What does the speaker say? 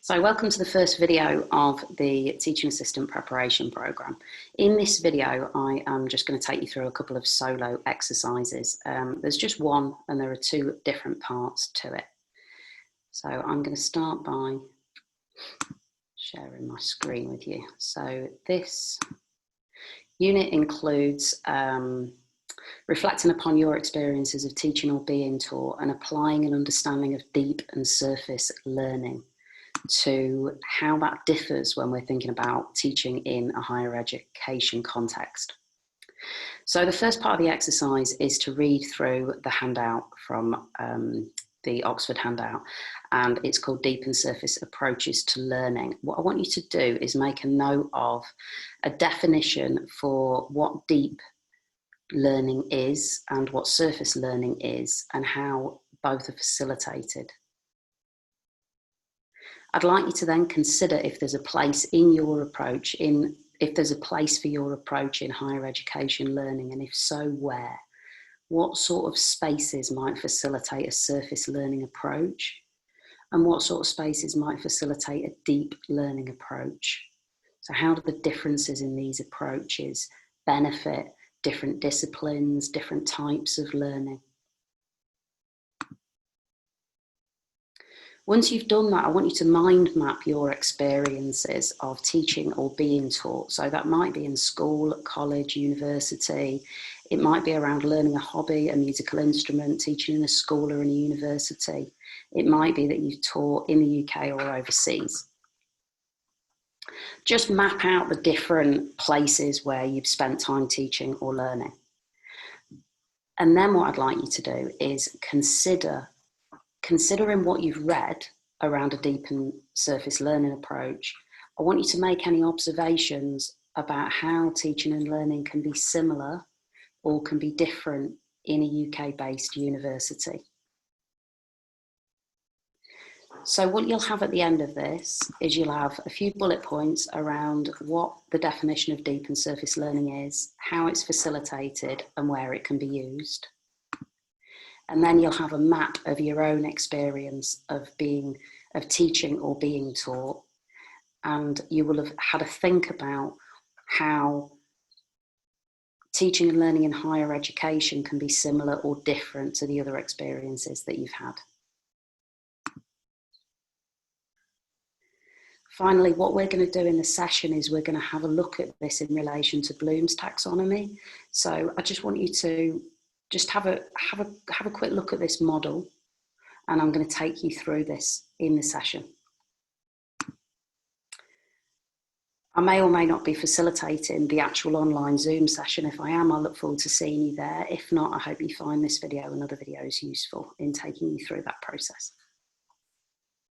So welcome to the first video of the Teaching Assistant Preparation Programme. In this video, I am just going to take you through a couple of solo exercises. There's just one and there are two different parts to it. So I'm going to start by sharing my screen with you. So this unit includes reflecting upon your experiences of teaching or being taught and applying an understanding of deep and surface learning to how that differs when we're thinking about teaching in a higher education context. So the first part of the exercise is to read through the handout from the Oxford handout, and it's called Deep and Surface Approaches to Learning. What I want you to do is make a note of a definition for what deep learning is and what surface learning is and how both are facilitated. I'd like you to then consider if there's a place in your approach, if there's a place for your approach in higher education learning, and if so, where? What sort of spaces might facilitate a surface learning approach? And what sort of spaces might facilitate a deep learning approach? So how do the differences in these approaches benefit different disciplines, different types of learning? Once you've done that, I want you to mind map your experiences of teaching or being taught. So that might be in school, college, university. It might be around learning a hobby, a musical instrument, teaching in a school or in a university. It might be that you've taught in the UK or overseas. Just map out the different places where you've spent time teaching or learning. And then what I'd like you to do is considering what you've read around a deep and surface learning approach, I want you to make any observations about how teaching and learning can be similar or can be different in a UK-based university. So what you'll have at the end of this is you'll have a few bullet points around what the definition of deep and surface learning is, how it's facilitated and where it can be used. And then you'll have a map of your own experience of teaching or being taught. And you will have had a think about how teaching and learning in higher education can be similar or different to the other experiences that you've had. Finally, what we're going to do in the session is we're going to have a look at this in relation to Bloom's taxonomy. So I just want you to just have a quick look at this model, and I'm going to take you through this in the session. I may or may not be facilitating the actual online Zoom session. If I am, I look forward to seeing you there. If not, I hope you find this video and other videos useful in taking you through that process.